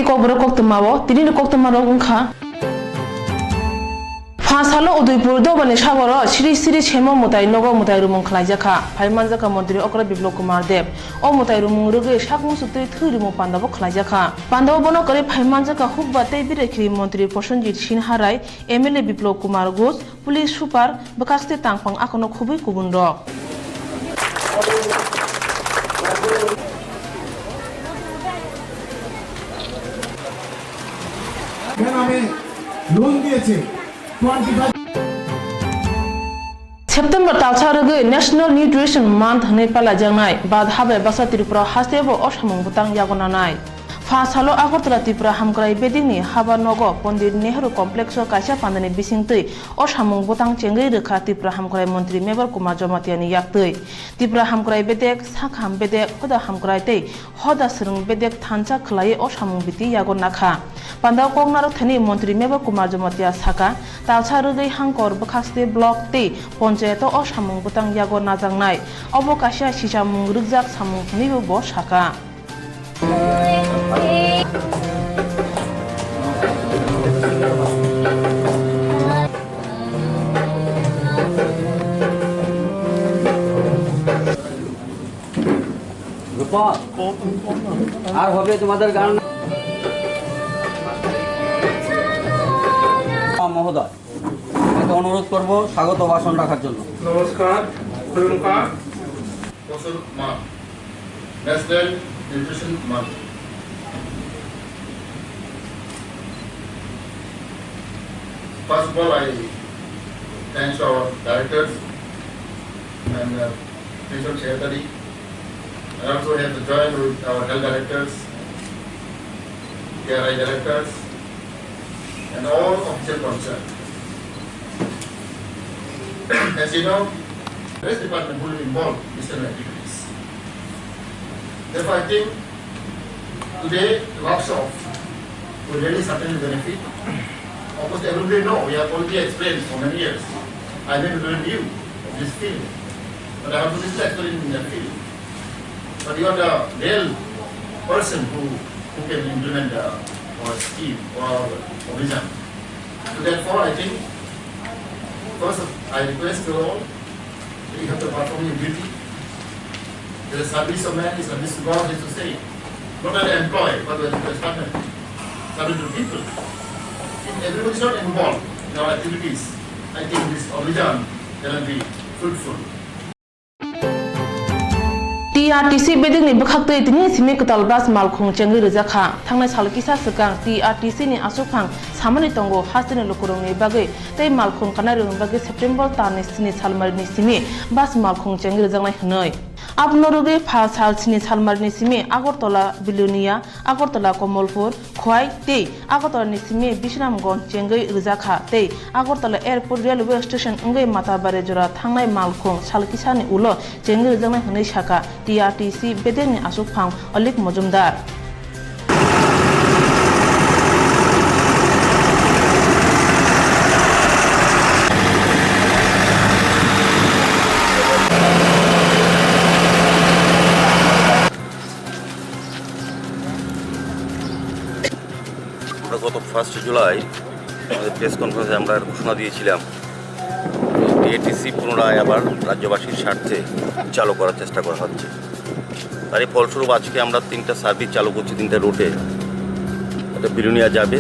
Kokborok Koktwma tini Koktwma ungkha Fasalo Udaipur dobani sagoro siri chemo mutai nogo mutai rumung khlaijaka phaimanjaka mantri okra biplop kumar dev o mutai rumung ruge sakmung sutui thurimu pandabo khlaijaka pandabo bono kare phaimanjaka hukba tei birekhi mantri Prosenjit Sinharai MLA biplop kumar Ghosh police super bakaste tangpang akono khubui kubun rok September talcharage National Nutrition Month hne pala jangnai bad habe basa Tripura hastebo oshamung butang yagonanai Fasalo Agartala Tripura hamkrai bedingni haba nogo Pandit Nehru Complex o kaisa pandani bisingtui oshamung butang chengai rekha Tripura hamkrai mantri Mebar Kumar Jamatiani yaktui Tripura hamkrai bedek sakham bedek khoda hamkrai tei hoda srung bedek thancha khlai oshamung biti yagonakha Pandau Kongnaro Thani Mantri Mebar Kumar Jamatia Saka talcharage hangkor bakaste block tei ponchayato oshamung butang yago najangnai obo kasia sisamung rukjak samung nibo bo saka আর হবে তোমাদের গান মহোদয় আপনাকে অনুরোধ করব স্বাগত ভাষণ রাখার জন্য নমস্কার Koktwma National Nutrition Month First of all, I thank our directors and Swrangchati. I also have to join with our health directors, KRI directors, and all official concerned. As you know, this department will be involved in certain activities. Therefore, I think today the workshop will really certainly benefit. Almost everybody know, we have already experienced for many years. I may be very new of this field, but I have to little experience in that field. But you are the real person who can implement our scheme or our vision. So therefore, I think, first I request you all, that you have to perform your duty. The service of man is service to God, is to say, not an employee, but as a partner, service to people. If everybody is not involved in our activities, I think this vision cannot be fruitful. TRTC bedingni bkhakte tini simi kutal bas malkhung chengi rejakha thangnai salkisa sekang TRTC ni asupang samani tongo hastini lokurongni bagai tei malkhung kanarung bagai September tarni sini salmarni simi bas malkhung chengi rejangnai hnoi Abnoruge Fasal Sini Salmarni Simi Agartala Bilunia Agartala Komolpur Khwai tei Agartala Nisimi Bishramganj Chengai Rijaka tei Agartala Airport Railway Station ngai matabare jora thangnai malkhung salkisani ulo chengai rejangnai hnai saka TRTC bedeni asupang Alik Mojumdar গত 1 জুলাই আমাদের press কনফারেন্সে আমরা ঘোষণা দিয়েছিলাম টিএটিসি পুনরায় আবার রাজ্যবাসীর স্বার্থে চালু করার চেষ্টা করা হচ্ছে তারই ফলস্বরূপ আজকে আমরা 3টা সার্ভিস চালু করছি 3টা রুটে এটা বিলুনিয়া যাবে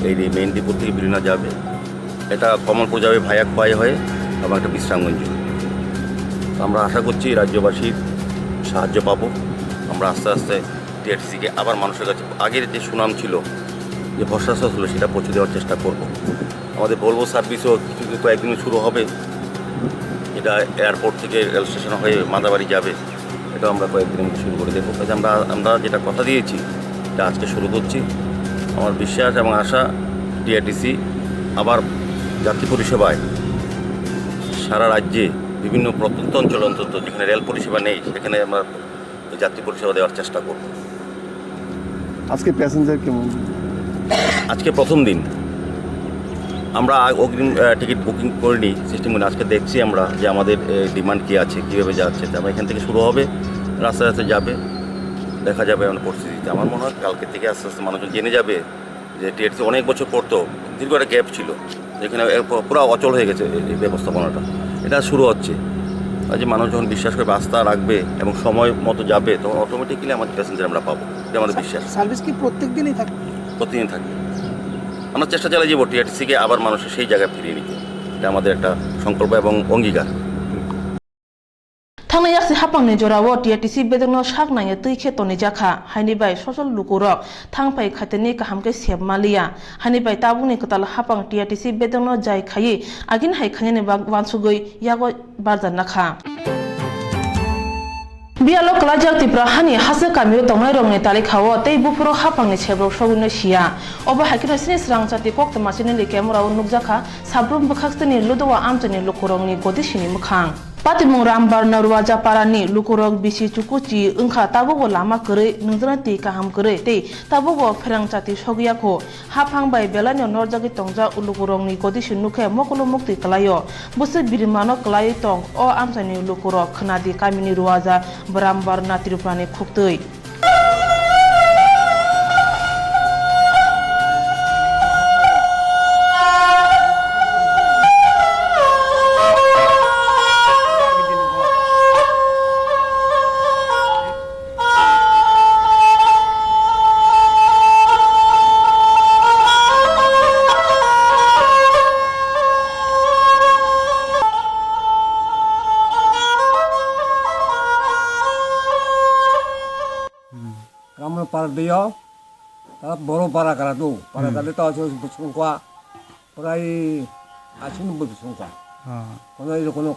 এই মেইন ডিপো থেকে বিলুনিয়া যাবে এটা কমলপুর যাবে ভায়া খোয়াই হয়ে এবং একটা বিশ্রামগঞ্জ আমরা আশা করছি রাজ্যবাসীর সাহায্য পাবো আমরা আস্তে আস্তে টিএটিসিকে আবার মানুষের কাছে আগের যে সুনাম ছিল যে ভরসা ছিল সেটা পৌঁছে দেওয়ার চেষ্টা করব আমাদের ভলভো সার্ভিসও কিছু কয়েকদিন শুরু হবে এটা এয়ারপোর্ট থেকে রেল স্টেশন হয়ে মাদাবাড়ি যাবে এটা আমরা কয়েকদিনের মধ্যে শুরু করে দেবো কাজে আমরা যেটা কথা দিয়েছি এটা আজকে শুরু করছি আমার বিশ্বাস এবং আশা টিআরটিসি আবার যাত্রী পরিষেবায় সারা রাজ্যে বিভিন্ন প্রত্যন্ত অঞ্চল অন্তত যেখানে রেল পরিষেবা নেই সেখানে আমরা যাত্রী পরিষেবা দেওয়ার চেষ্টা করব আজকে প্যাসেঞ্জার কেমন আজকে প্রথম দিন আমরা অগ্রিম টিকিট বুকিং করিনি সিস্টেম করে আজকে দেখছি আমরা যে আমাদের ডিমান্ড কী আছে কীভাবে যাচ্ছে আমরা এখান থেকে শুরু হবে রাস্তায় রাস্তায় যাবে দেখা যাবে এমন পরিস্থিতিতে। আমার মনে হয় কালকে থেকে আস্তে আস্তে মানুষজন জেনে যাবে যে টিএটিসি অনেক বছর পড়তো, দীর্ঘ একটা গ্যাপ ছিল যেখানে পুরো অচল হয়ে গেছে এই ব্যবস্থাপনাটা। এটা শুরু হচ্ছে, আর যে মানুষ যখন বিশ্বাস করে আস্থা রাখবে এবং সময় মতো যাবে তখন অটোমেটিক্যালি আমাদের প্যাসেঞ্জার আমরা পাবো, এটা আমাদের বিশ্বাস। সার্ভিস কি প্রত্যেক দিনই থাকে? প্রতিদিন থাকবে। আমরা চেষ্টা চালিয়ে যাবো টিআরটিসিকে আবার মানুষের সেই জায়গায় ফিরিয়ে নিতে, এটা আমাদের একটা সংকল্প এবং অঙ্গীকার। থাংনাই ইয়াকসি হাপাংনি জরাও টিআরটিসি বেদংনো সাকনায়ে তৈ খেতনি জাখা হাইনি বাই সচল লুকুরক থাংফাই খাইতেনি কাহামকে সেব মালিয়া হাইনি বাই তাবুনি কতাল হাপাং টিআরটিসি বেদংনো যাই খাಯಿ আগিন হাই খানি বাগ वानसुगै यागो बारजान नाखा बियालो कलाजक तिप्रा हानि हासे कामियो तंगनाय रंनि तालिखाओ तै बुफुरो हापांनि सेब्रो सगुनो सिया अबा हाकिरा सिनि स्रांचाति कोक्तमा सिनि लेकेमराव नुकजाखा साब्रुम बखाक्तनि लुदवा आमचनि लुकुरंनि गदिसिनि मुखां पातिमुं रामबार नरुवा जापारानि लुकुरक बिसि चुकुचि ओंखा ताबुगो लामा करै नोंजोना ति काहाम करै तै ताबुगो फेरांचाति सगियाखो हाफां बाय बेलानि नरजागि तंजा लुकुरंनि गदिसि नुखे मकलो मुक्ति कलायो बुसे बिरिमानो कलाय तं अ आमचानि लुकुरक खनादि कामिनि रुवाजा रामबार नातिरुप्रानि खुक्तै Kamu para dia, tak baru para karatu, para kali tahu saya bersungguh, perai asin bersungguh.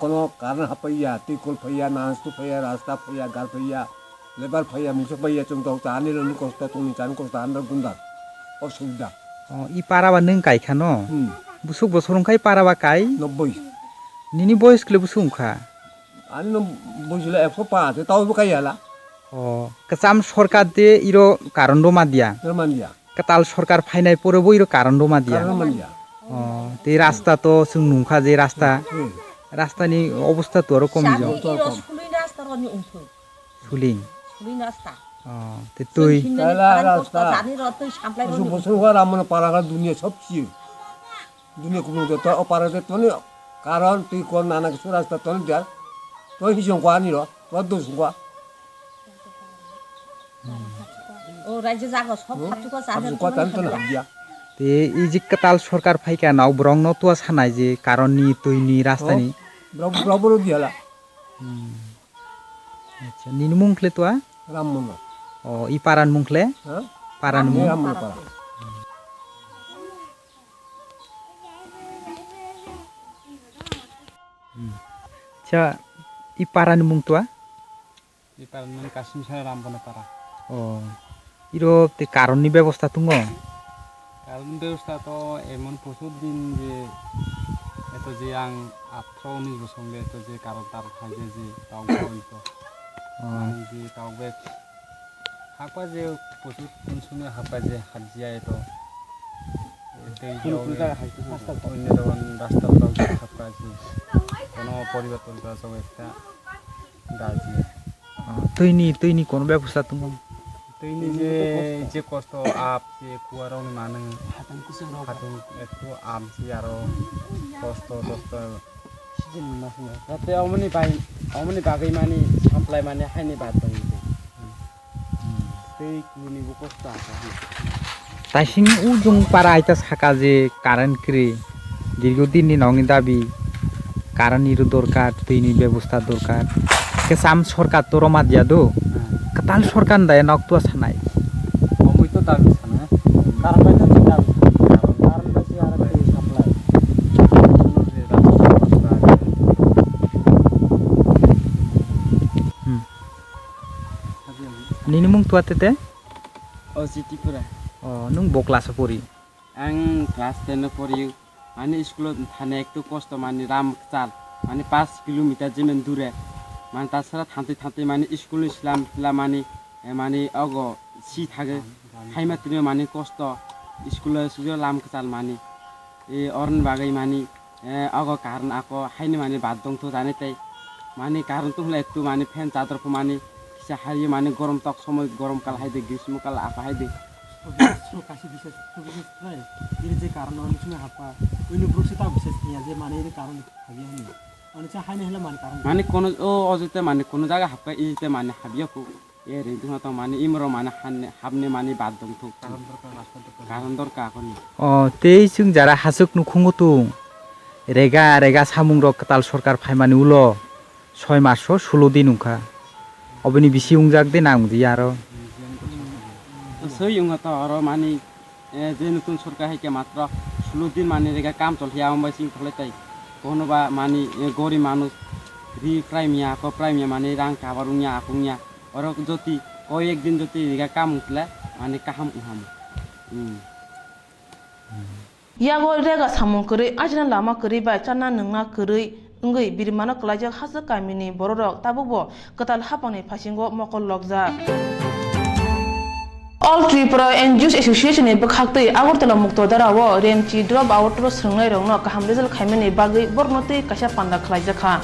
Kono karena apa ya, tikul paya, nanstu paya, rasta paya, gar paya, lebar paya, musuh paya, contoh tani lalu kosta tuni tani kosta anda gundar, oh sudah. I parawa neng kai kano, busuk bosorong kai parawa kai, No boy, nini boys klub busung kha. ani no boy sila ekso pa, tahu bukan ya lah, Kesam sorkar de iro karondo madia, teman dia, ketal sorkar fainai pore bo iro karondo madia. teman dia. Te rasta to sung nungkha je rasta ni অবস্থা তো এরকম jo. Suling. Te তুই rasta, busuk busuk orang mana para kan dunia sabsi, dunia kumung tu tahu para tu ni, karan tu ikon anak surasta tu ni dia, tu hisong kuah ni loh, tu tu sungguh. Oh, raja jaga sob hatu ko sana. Hatu ko tanpa nak dia. te এই যে ketal sorkar faika naw brong no to sanai je karoni tuini rasta ni. Berapa dia lah? Acha nini mungkle to a? Ramona. I paran mungkle? Paran mung. Ramona para. Acha I paran mung to a? I paran mung kasim sana Ramona para. Iro te karoni ব্যবস্থা tungo. কারণ ব্যবস্থা তো এমন প্রচুর দিন যে এত যে আং 18-19 বছর এত যে কারণ তার থাকে যে তাও হইতো যে তাও বেশ হাপা যে প্রচুর কোন শুনে হাপা যে হাজিয়া এতো অন্য ধরন রাস্তা হাপা যে কোনো পরিবর্তন করা সব একটা গাজি তুইনি কোন ব্যবস্থা tungo? তুইনি যে কষ্ট আপ যে কুয়ারও মানে হাতন একটু আপ যে আরো কষ্ট সিজন মাস রাতে অমনি বাগै মানে সাপ্লাই মানে হাইনি বাদ দं তুই কুনিবো কষ্ট আছে তাইসিং উজং পারা আইতা সাকা যে কারেন্ট ক্রি দীর্ঘদিননি নংনি দাবি কারেন্ট ইরো দরকার তুইনি ব্যবস্থা দরকার কেসাম সরকার তো রমা দিয়া দো ketal sorkan daya noktua sanai. Omui to dabi sana. Karan bai to dabi. Karan bai si ara ke supply. Nini mung tua tete? Oh siti pura. Nung bo kelas puri. Ang kelas 10 puri. Mani school thane ekটু কষ্ট mani ram chal. Mani 5 kilometer jemen dure. মানে তাছাড়া থানতে মানে school ইসলাম মানে মানে অগ C থাকে হাইমা তুমি মানে কষ্ট স্কুলে সুযোগ লাম চাল মানে এই অরণ বাগাই মানে অগ কারণ আক হাইনি মানে বাদ দং তো জানে তাই মানে কারণ তো হলো একটু মানে ফ্যান চাদর মানে সে হারিয়ে মানে গরম তক সময় গরমকাল হাইদে গ্রীষ্মকাল আপা হাইদে kasih bisa tugas try ini je karena orang cuma apa ini proses tak bisa punya je mana ini karena habiah ni orang cuma hanya hela mana karena মানে কোনো ও অজতে মানে কোনো জায়গা হাপকা ইতে মানে হাবিয়াকু এ রেদু তো মানে ইমরো মানে হাবনে মানে বাদ দম থুক কারণ দরকার এখন tei chung jara hasuk nukhungo tung rega rega samung rok tal sarkar phaimani ulo 6 maso 16 din ungkha obini bisi ungjak de nang di aro সই তো আরো মানে যে নতুন সরকার হাইকে মাত্র 16 দিন মানে রেগা কাম চলহিয়া আমবাই সিং ফলাইতাই কোনো বা মানে গরিব মানুষ রি প্রাইমিয়া কো প্রাইমিয়া মানে রাং কাবারুনিয়া আকুনিয়া আর যদি কয়েকদিন যদি রেগা কাম উঠলে মানে কাহাম উহাম yago rega samung kuri ajna lama kuri ba chana nungna kuri ngui birmana klajak hasa kamini bororok tabubo katal hapani phasingo mokol lokja All Tripura NGOs Association ni bekhakti Agartala mukto darawo remchi drop out ro srungnai rongno kaham result khaimani bagi bornoti kasha panda khlaijakha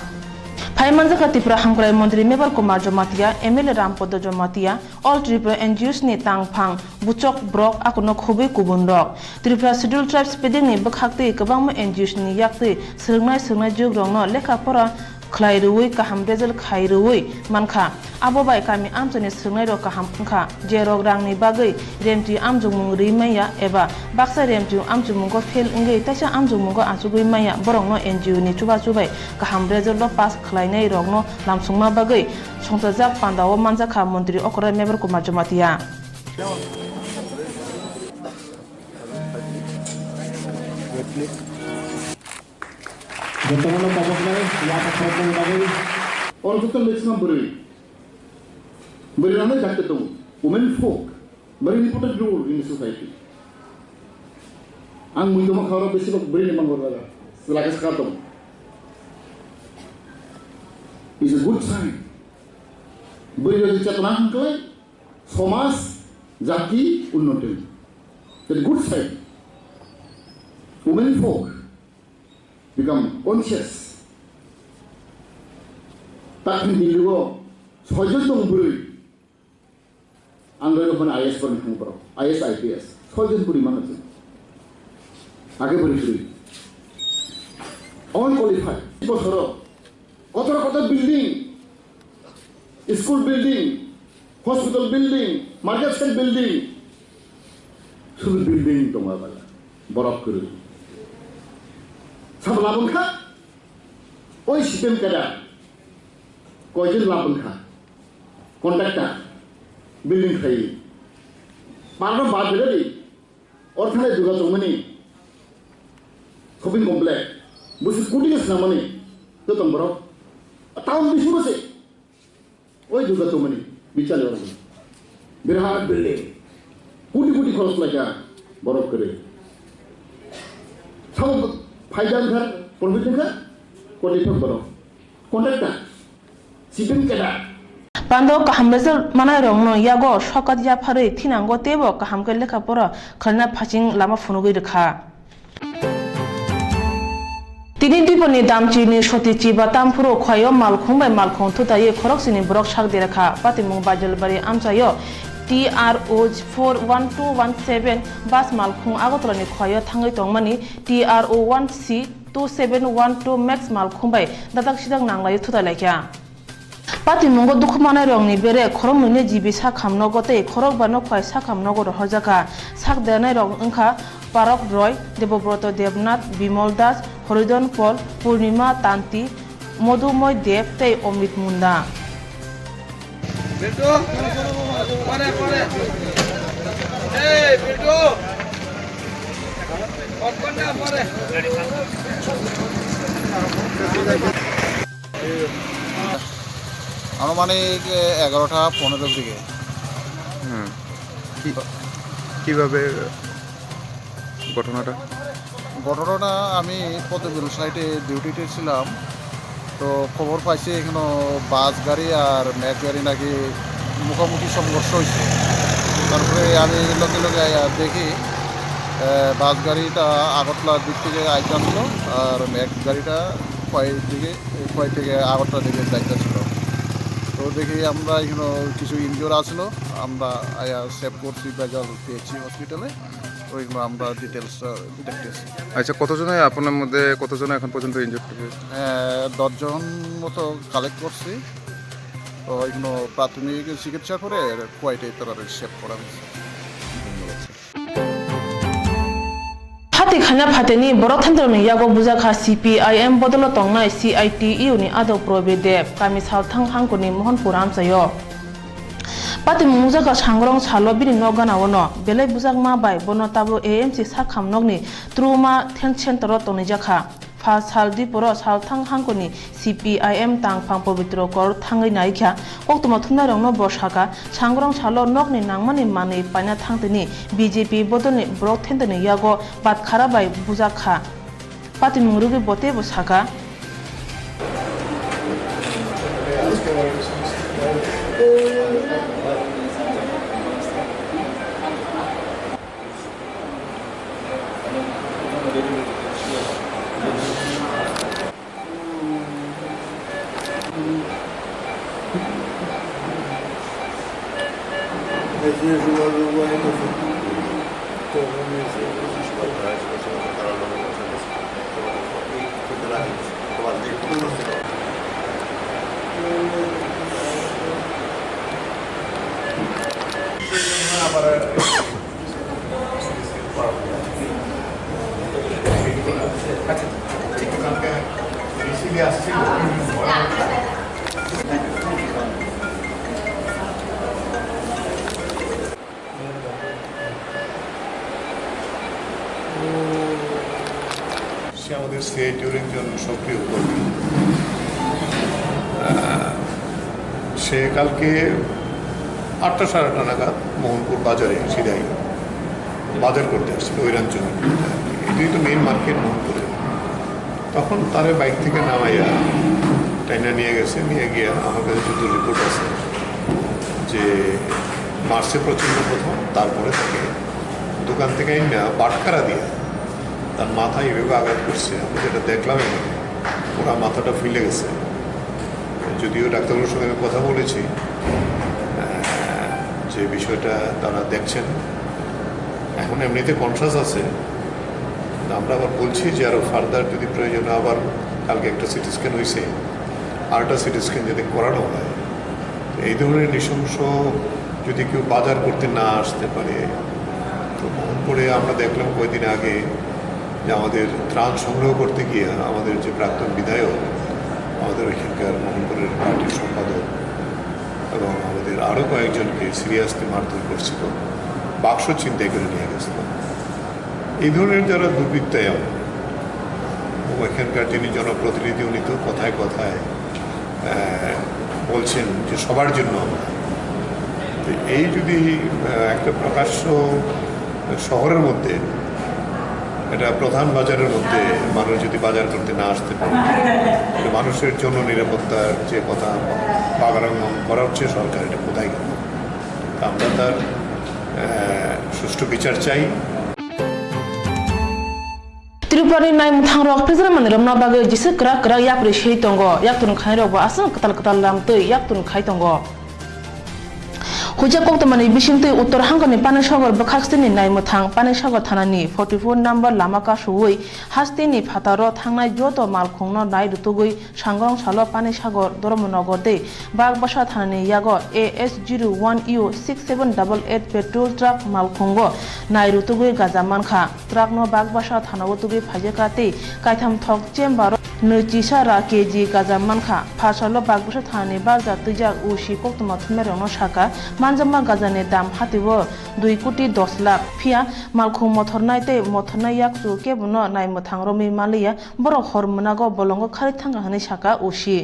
Phaiman jakha Tripura hamkrai mantri Mebar Kumar Jomatia MLA Rampodo Jomatia All Tripura NGOs ni tangphang buchok brok akono khobai kubun rok Tripura Scheduled Tribes peding ni bekhakti kabangma NGOs ni yakti srungnai jog rongno lekha pora khlairuwi kaham result khairuwi mankha abo bai kami amchani srungnai ro kaham kha je rog rangni bagai remti amjungmung rimaya eba baksa remti amjungmung ko fail ngei taisa amjungmung ko achugui maya borongno NGO ni chubai kaham result lo pass khlainai rogno lamsungma bagai songtajak pandawo manjakha mantri okra Mebar Kumar Jomatia Bagaimana pokoknya yang akan bagi orang kita macam beri nama jatuh tu women folk very important role in society. Ang mundo makaro besi beri nama orang selakas kata is a good sign. Beri lagi cakap kelai somas jati unnoti. That's a good sign. Women folk become conscious. Takin diligo sojon dong beri. Anggaran pun IS pun hangpro, IS IPS. Sojon beri mana tu? Age beri. All qualified. Bosoro. Kotor building, school building, hospital building, market state building. Semua building tu mana? Borok kuru. Sab labun kha oi sistem kada koijin labun kha contractor building khai parno baad beri orthane duga tomani shopping complex busi kutingas namani to tombro town bisu se oi duga tomani bichale orang birhat building kuti khoros laga borok kare sab Fajar घर profit घर कोटिफक बरो contractor shipping केदा Pando kaham result mana rongno yago shokat ya phare thinango tebo kaham ke lekha pora khalna phaching lama phunugui rekha Tini diponi damchi ni shoti chiba tampuro khwayo malkhung bai malkhung thutaye khorok sini brok shak derakha patimung bajal bari amchayo TRO 41217 bas malkhung Agartala ni khwayo thangai tongmani TRO 1C 2712 max malkhung bai dadak sidang nanglai thuta laikya Patimungo dukhmana rongni bere khorok nune jibi sakhamno gote khorok bano khwai sakhamno go rohjaka sak denai rong ongkha Parok Roy Debobroto Devnath Bimol Das Horidon Pol Purnima Tanti Modumoy Dev tei Omrit Munda Bildu pare hey Bildu Kokborok pare আনুমানিক 11টা 15 দিকে কিভাবে ঘটনাটা আমি পদ্মবিল সাইডে ডিউটিতে ছিলাম তো খবর পাইছি এখানে বাস গাড়ি আর ম্যাক গাড়ি নাকি মুখোমুখি সংঘর্ষ হয়েছে তারপরে আমি লগে দেখি বাস গাড়িটা আগরতলার দিক থেকে আইতে আসলো আর ম্যাক গাড়িটা খোয়াই থেকে আগরতলা দিকে যাইতে ছিল তো তো দেখি আমরা এখানে কিছু ইনজিওর আসলো, আমরা আয়া সেভ করছি বেজাল পেয়েছি হসপিটালে, ওইগুলো আমরা ডিটেলসটা দেখতেছি। আচ্ছা, আপনার মধ্যে কতজন এখন পর্যন্ত ইনজুর হয়েছে? 10 জন মতো কালেক্ট করছি, তো এগুলো প্রাথমিক চিকিৎসা করে কোয়াইটে তারা সেভ করা হয়েছে। Hati khanya phateni borok thandro ni yago bujaka CPIM bodolo tongnai CITU ni ado probedep kami sal thang hangko ni Mohanpur amsayo pati mujaka sangrong salo bini nogana wono belai bujak ma bai bono tabo AMC sakham nogni truma ten center toni jakha fa sal di poro sal thang hangko ni CPIM tang phang pabitro kor thangai naikha Koktwma thumna rong no boshaka sangrong salo nogni nangmani mani paina thangteni BJP bodoni brok thendeni yago bat khara bai bujakha pati mungrugi bote bosaka সে আমাদের সিআইটিউর একজন সক্রিয় কর্মী। সে কালকে 8টা সাড়ে 8টা নাগাদ মোহনপুর বাজারে সিরাই বাজার করতে আসছিল ঐরাঞ্চল, এটাই তো মেইন মার্কেট মোহনপুরে। তখন তারে বাইক থেকে নামাইয়া টাইনা নিয়ে গেছে, নিয়ে গিয়ে আমার কাছে যত রিপোর্ট আছে যে মার্চে প্রচণ্ড প্রথম, তারপরে তাকে দোকান থেকে না বাটখারা দিয়ে তার মাথা এভাবে আঘাত করছে। আমি যেটা দেখলাম এখানে ওরা মাথাটা ফুলে গেছে। যদিও ডাক্তারবাবুর সঙ্গে আমি কথা বলেছি যে বিষয়টা তারা দেখছেন, এখন এমনিতে কনসাস আছে। আমরা আবার বলছি যে আরও ফার্দার যদি প্রয়োজন, আবার কালকে একটা সিটি স্ক্যান হয়েছে, আর একটা সিটি স্ক্যান যদি করানো হয়, এই ধরনের নৃশংস যদি কেউ বাজার করতে না আসতে পারে, তো মোহনপুরে আমরা দেখলাম কয়েকদিন আগে যে আমাদের ত্রাণ সংগ্রহ করতে গিয়ে আমাদের যে প্রাক্তন বিধায়ক, আমাদের ওইখানকার মোহনপুরের পার্টির সম্পাদক এবং আমাদের আরও কয়েকজনকে সিরিয়াসলি মারধর করছিল, বাক্স ছিনতাই করে নিয়ে গেছিল। এই ধরনের যারা দুর্বৃত্তায় ওইখানকার যিনি জনপ্রতিনিধি, উনি তো কথায় কথায় বলছেন যে সবার জন্য আমরা। এই যদি একটা প্রকাশ্য শহরের মধ্যে, এটা প্রধান বাজারের মধ্যে মানুষ যদি বাজার করতে না আসতে পারে, মানুষের জন্য নিরাপত্তার যে কথা বাগারাঙ্গন করা হচ্ছে সরকার, এটা কোথায় গেল? আমরা তার সুষ্ঠু বিচার চাই। Tripurani nai muthang rok pizra man ramna bagai jise kra kra yak re shei tongo yak tun khai rok ba asan katal katal lam tei yak tun khai tongo Huja Koktwma ni bisingtui uttor hangani Panisagor bakhaksini nai muthang Panisagor thanani 44 number lama kasui hastini phataro thangnai joto malkhungno nai rutugui sangrong salo Panisagor Doromonogor dei Bagbasa thanani yago AS01U 6788 petrol truck malkhungo nai rutugui gajamanka truck no Bagbasa thanago tugi phajekati kaitham thok chamber Nujisa ra kg gajamanka phasalo Bagbasa thanani barja tujak ushi Koktwma thumerong saka manjama gajani dam hatibo 2 কোটি 10 লাখ ফিয়া মালখুং মথরনাই te মথরনাই yaksu kebono nai muthang romi maliya borok hormunago bolongo khari thanga hani saka ushi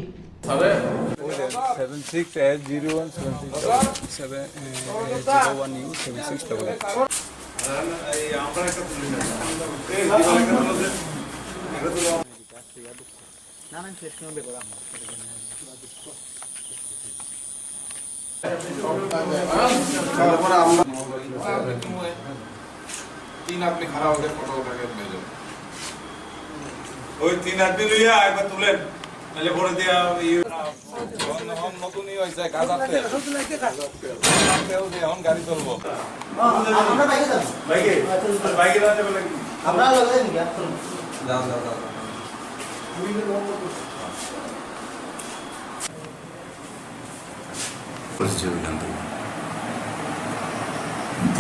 3 आदमी खड़ा होकर photo उठा के ले जाओ। 3 आदमी लिया एक बार तुले নালে পরে দিয়া নতুনই হয়েছে গাছ আছে এখন গাড়ি চলবো বাইকে আমরা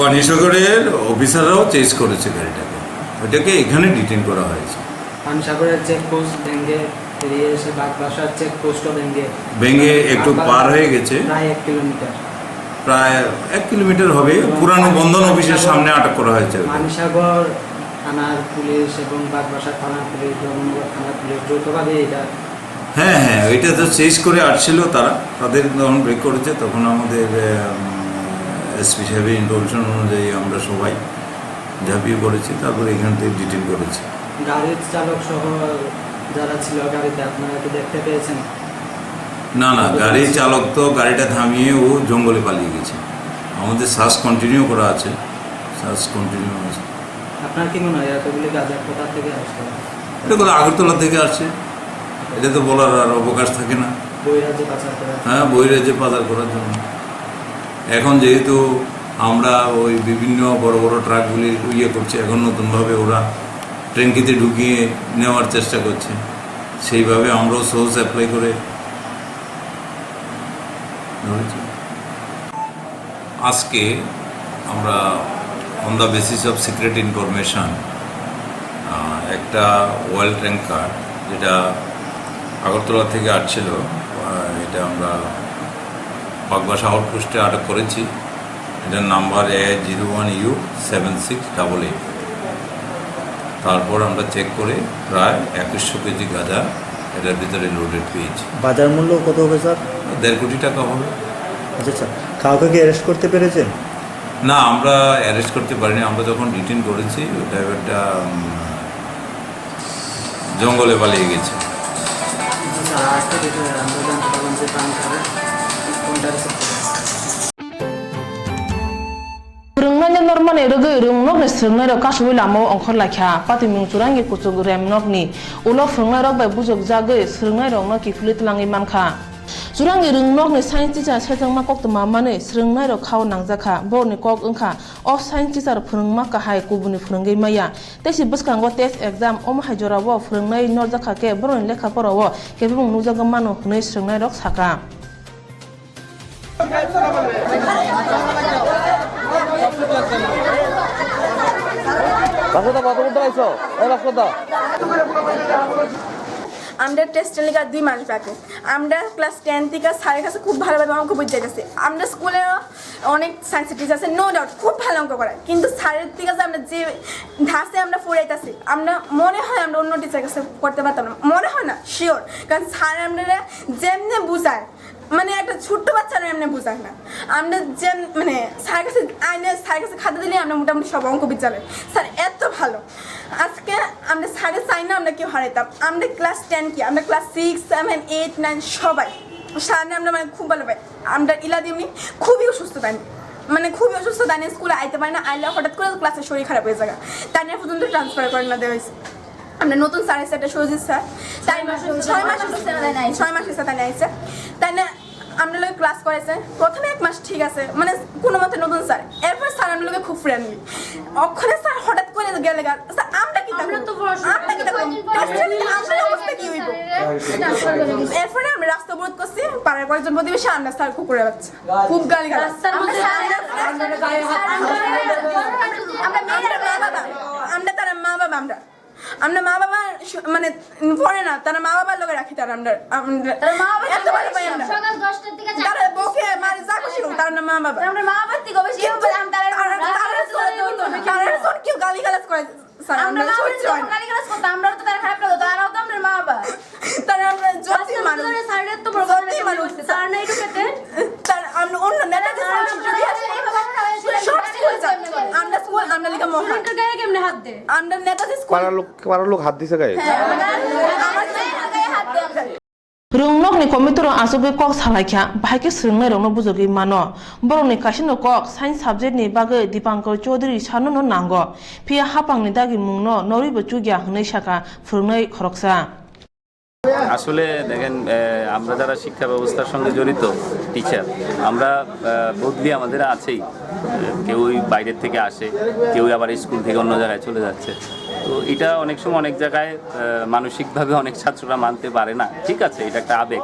পানিসাগরের অফিসাররাও চেঞ্জ করেছে গাড়িটাকে, ওইটাকে এখানে ডিটেন করা হয়েছে। পানিসাগরের চেকপোস্ট ভেঙে বেরিয়ে এসে বাগবাসার চেকপোস্টও ভেঙে একটু পার হয়ে গেছে, প্রায় 1 কিলোমিটার, প্রায় 1 কিলোমিটার হবে। পুরানো বন্ধন অফিসের সামনে আটক করা হয়েছে। পানিসাগর থানার পুলিশ এবং বাগবাসা থানার পুলিশ, ধর্মনগর থানার পুলিশ যৌথভাবে এটা হ্যাঁ হ্যাঁ, ওইটা তো চেঞ্জ করে আসছিল তারা, তাদের যখন ব্রেক করেছে তখন আমাদের এসপি সাহেবের ইনফরমেশন অনুযায়ী আমরা সবাই ঝাঁপিয়ে পড়েছি, তারপরে এখান থেকে ডিটেন করেছি। গাড়ির চালক সহ যারা ছিল গাড়িতে আপনারা কি দেখতে পেয়েছেন? না না, গাড়ির চালক তো গাড়িটা থামিয়ে ও জঙ্গলে পালিয়ে গেছে। আমাদের সার্চ কন্টিনিউ করা আছে, সার্চ কন্টিনিউ আছে। আপনার কি মনে হয় এতগুলি গাঁজা কোথা থেকে আসছে? এটা কোনো আগরতলা থেকে আসছে, এটা তো বলার আর অবকাশ থাকে না। বহিরাজ্যে পাচার করা? হ্যাঁ, বহিরাজ্যে পাচার করার জন্য। এখন যেহেতু আমরা ওই বিভিন্ন বড় বড় ট্রাকগুলি ইয়ে করছে, এখন নতুনভাবে ওরা ট্যাঙ্কিতে ঢুকিয়ে নেওয়ার চেষ্টা করছে, সেইভাবে আমরাও সোর্স অ্যাপ্লাই করে ধরেছি। আজকে আমরা on the basis of secret information একটা ওয়েল ট্যাঙ্কার যেটা আগরতলা থেকে আসছিল, এটা আমরা বাগবাসা আউটপোস্টে আটক করেছি। এটার নাম্বার A01U7688। তারপর আমরা চেক করে প্রায় 2100 কেজি গাঁজা এটার ভিতরে লোডেড পেয়েছি। বাজার মূল্য কত হবে স্যার? 1.5 কোটি টাকা হবে। আচ্ছা স্যার, কাউকে কি অ্যারেস্ট করতে পেরেছেন? না, আমরা অ্যারেস্ট করতে পারিনি। আমরা যখন ডিটেন করেছি ওই ড্রাইভারটা জঙ্গলে পালিয়ে গেছে। Normal eroge rung nok ne srungnai rok kasubui lamo ongkhor laikha pati mung churangi kuchuk rem nok ni ulo phungnai rok bai bujok jagoi srungnai rok no kifuli tlangi mankha churangi rung nok ni science teacher sejangma Koktwma mane srungnai rok khao nangjaka borni kok wngkha o science teacher phurungma kahai kubuni phurungei maya tesi bwskango test exam om haijora wo phurungnai norjaka ke boroni lekha pora wo kebung nujaga mano hnei srungnai rok saka আমরা টেস্টের লিগা 2 মাস বাকি। আমরা class 10 থেকে স্যারের কাছে খুব ভালোভাবে অঙ্ক বুঝে গেছে। আমরা স্কুলে অনেক সায়েন্স টিচার আছে, নো ডাউট খুব ভালো অঙ্ক করে, কিন্তু স্যারের থেকে আমরা যে ধাসে আমরা পড়াইতেছি, আমরা মনে হয় আমরা অন্য টিচার কাছে করতে পারতাম না, মনে হয় না, শিওর। কারণ স্যার আমরা যেমনি বুঝায়, মানে একটা ছোট্ট বাচ্চারা এমনি বুঝায় না। আমরা যে মানে স্যারের কাছে আইনে স্যারের কাছে খাতা দিলে আমরা মোটামুটি সব অঙ্ক বিদ্যালয় স্যার এত ভালো। আজকে আমরা স্যারের চাই না আমরা কেউ হারাইতাম। আমরা ক্লাস 10 কি আমরা ক্লাস 6, 7, 8, 9 সবাই স্যার আমরা মানে খুব ভালো পাই। আমরা ইলাদিমনি খুবই অসুস্থ তাই, মানে খুবই অসুস্থ তাই স্কুলে আইতে পারি না, আইলে হঠাৎ করে ক্লাসের শরীর খারাপ হয়ে যায়, তাই না পর্যন্ত ট্রান্সফার করে না দেওয়া হয়েছে। আমরা নতুন স্যার এসে একটা সুজিত স্যার, তাই 6 মাস এসে তাই আইসে, তাই না আমরা লোক ক্লাস করেছে প্রথমে 1 মাস ঠিক আছে, মানে কোনো মতে নতুন স্যার, এরপর স্যার আমরা লোকে খুব ফ্রেন্ডলি। অক্ষরে স্যার হঠাৎ করে গেলে আমরা কি অবস্থা কি হইব, এরপরে আমরা রাস্তা অবরোধ করছি পাড়ার কয়েকজন প্রতিবেশী, আমরা স্যার কুকুরের বাচ্চা খুব গালি গালাজ, আমরা তারা মা বাবা, আমরা মা বাবা মানে পড়ে না, তারা মা বাবার লোকে রাখি, তারা আমরা এত ভালো পাই আমরা, তারা বকে মারি যা খুশি হোক, তারা মা বাবা, আমরা মা বাবার থেকে বেশি কেউ গালি গালাজ করে স্যার, আমরা গালি গালাজ করতাম, আমরা তো তারা খারাপ লাগতো, তারাও তো আমরা মা বাবা, তারা আমরা জতি মানুষ, স্যারের তো বড় মানুষ, স্যার না একটু কেটে তার আমরা অন্য নেতাদের যদি সব স্কুল যায়, আমরা স্কুল আমরা লিখা মহান গায়ে কেমনে হাত দে, আমরা নেতাদের স্কুল পাড়ার লোক হাত দিছে গায়ে, আমার গায়ে হাত দে। Rungnok ni komitoro asobe kok salaikha bahike srungnai rokno bujogi mano boroni kasino kok science subject ni bagai Dipankar Chaudhary sano no nango pia hapang ni dagi mungno noribo chugya hnei saka phurungnai khoroksa আসলে দেখেন আমরা যারা শিক্ষা ব্যবস্থার সঙ্গে জড়িত teacher আমরা বদলি আমাদের আছেই, কেউই বাইরের থেকে আসে, কেউ আবার স্কুল থেকে অন্য জায়গায় চলে যাচ্ছে। তো এটা অনেক সময় অনেক জায়গায় মানসিকভাবে অনেক ছাত্ররা মানতে পারে না, ঠিক আছে, এটা একটা আবেগ।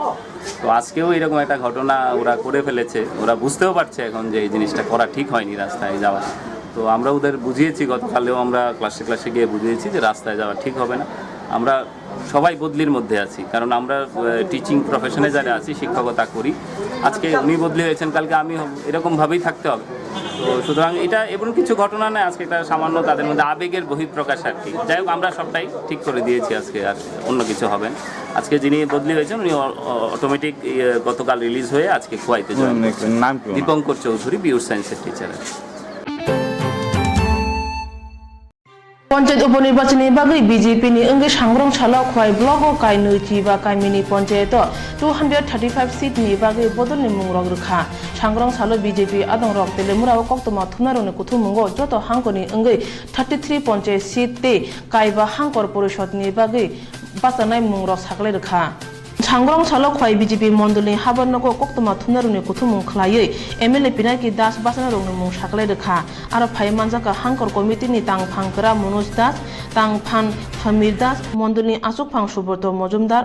তো আজকেও এরকম একটা ঘটনা ওরা করে ফেলেছে, ওরা বুঝতেও পারছে এখন যে এই জিনিসটা করা ঠিক হয়নি রাস্তায় যাওয়া। তো আমরা ওদের বুঝিয়েছি, গতকালেও আমরা ক্লাসে গিয়ে বুঝিয়েছি যে রাস্তায় যাওয়া ঠিক হবে না। আমরা সবাই বদলির মধ্যে আছি, কারণ আমরা টিচিং প্রফেশনে যারা আছি, শিক্ষকতা করি, আজকে উনি বদলি হয়েছেন, কালকে আমি এরকমভাবেই থাকতে হবে। তো সুতরাং এটা এমন কিছু ঘটনা নয়, আজকে এটা সামান্য তাদের মধ্যে আবেগের বহিঃপ্রকাশ আর কি। যাই হোক, আমরা সবটাই ঠিক করে দিয়েছি আজকে, আর অন্য কিছু হবে না। আজকে যিনি বদলি হয়েছেন উনি অটোমেটিক গতকাল রিলিজ হয়ে আজকে খোয়াইতে জয়েন করেছেন। দীপঙ্কর চৌধুরী, বিউর সায়েন্সের টিচার। পঞ্চায়েত উপনির্বাচনী বাগৈ BJP ni engge Swrangchati khwai block o kai neuchi ba kai mini panchayat 235 seat ni bagai bodol ni mungrok rukha Swrangchati BJP adong rok telemura o Koktwma thunarong ni kuthumugo joto hangkoni engge 33 panchayat seat te kai ba hangkor porishod ni bagai basanai mungrok saklai rukha Swrangchati khwai BJP mondolni habarnogo Koktwma thunarong ni kuthumung khlaiui MLA Pinaki Das basanarong ni mung saklai rukha aro phai manjaka hangkor committee ni tangphangkra Manoj Das tangphan Famir Das mondolni asukphang Subrata Mojumdar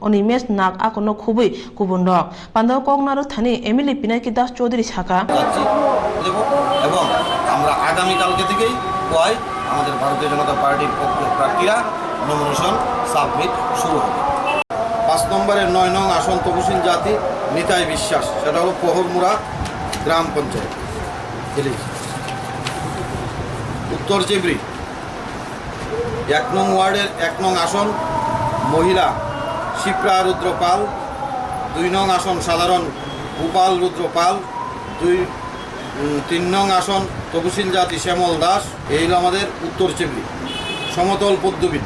Onimesh Nag akono khubui kubun rok Pandao Kognaro thani MLA Pinaki Das Chaudhary Saka এবং আমরা আগামী কালকে থেকেই কয় আমাদের ভারতীয় জনতা পার্টির প্রার্থীরা নমিনেশন সাবমিট শুরু হবে। 5 নম্বরের 9 নং আসন তপসিল জাতি নিতাই বিশ্বাস, সেটা হলো পোহরমুড়া গ্রাম পঞ্চায়েত ভিলেজ। উত্তর চিবড়ি 1 নং ওয়ার্ডের 1 নং আসন মহিলা শিপ্রা রুদ্র পাল, 2 নং আসন সাধারণ গোপাল রুদ্র পাল, 3 নং আসন তপসিল জাতি শ্যামল দাস। এই হলো আমাদের উত্তর চিবড়ি সমতল পদ্মবিদ।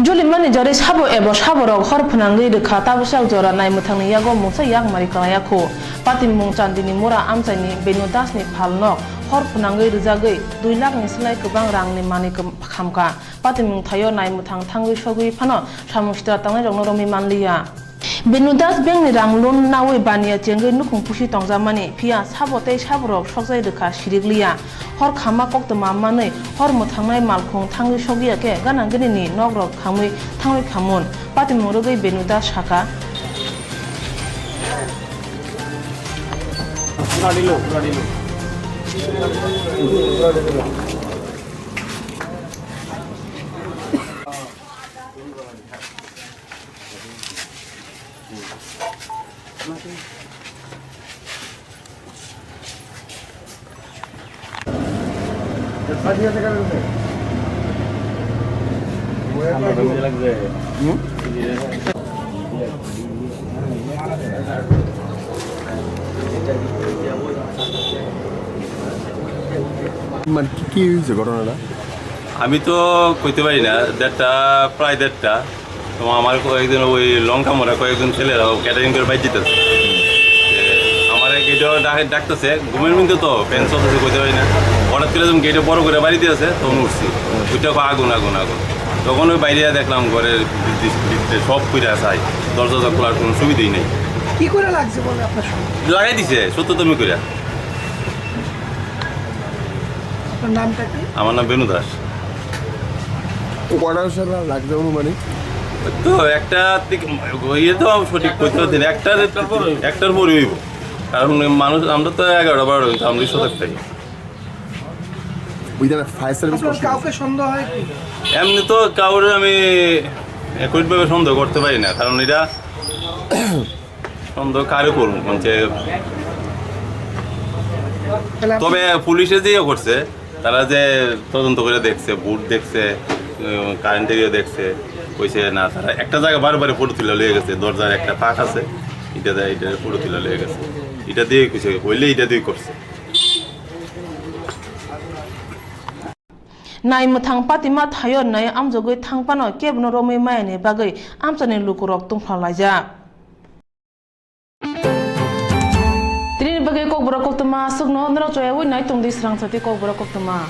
Julimani jari sabo ebo sabo rok hor phnangri rekha tabusak jora naimthangni yago mungsa yakmari kanayakho patim mungchandini mura amchaini Benu Das ni phalnok hor phnangri rijagui 2 lakh ni slai kubang rangni mani khamka patim mungthayo naimthang thangui sogui phano samustra tangnai rokno romi manliya Benu Das bank ni rang loan nawi bania chengui nukung pusi tongjamani phia sabo tei sabo rok sokjai rekha sirikliya hor khama Koktwma manui hor muthangnai malkhung thangui sogiya ke ganangani ni nogrok khamui thangui khamun patim murugui Benu Das Saka কি হয়েছে ঘটনাটা? আমি তো কইতে পারি না, প্রায় 1:30টা। তো আমার কয়েকজন ওই লঙ্কা মরা কয়েকজন ছেলেরা ক্যাটারিং করে বাইর যেতেছে, আমার গেটও ডাকতেছে, ঘুমের মধ্যে তো ফ্যান চলতেছে, কইতে পারি না। হঠাৎ করে যখন গেটে বড় করে বাড়িতে আছে তখন উঠছি, ওইটা আগুন আগুন আগুন। তখন ওই বাইরে দেখলাম ঘরের সব পুড়ে আসাই, দরজা খোলার কোনো সুবিধাই নেই। কি করে লাগছে বলে আপনার লাগাই দিছে 70 করে। আপনার নামটা কি? আমার নাম বেনু দাস। কটা লাগছে অনুমানিক? তো একটা ইয়ে তো সঠিক করতে পারছি না, একটার পরে হইব, কারণ মানুষ আমরা তো 11-12 আমরা সজাগ থাকি। কাউকে সন্দেহ হয় কি? এমনি তো কাউরে আমি একইভাবে সন্দেহ করতে পারি না, কারণ এটা সন্দেহ কারো করুন। তবে পুলিশে যে করছে তারা যে তদন্ত করে দেখছে, বুট দেখছে, কারেন্ট এরিয়া দেখছে, কইছে না তারা একটা জায়গায় বারবার ফটো তুলে লয়ে গেছে, দরজার একটা পাট আছে, এটা ফটো তুলে লয়ে গেছে, এটা দিয়ে কইছে কইলে এটা দিয়ে করছে। Naimthang patima thayo nai amjogoi thangpano kebno romai maini bagai amchani lukurok tungphalaija Trini bagai Kokborok Koktwma sugno ndro choyawui nai tungdi Swrangchati Kokborok Koktwma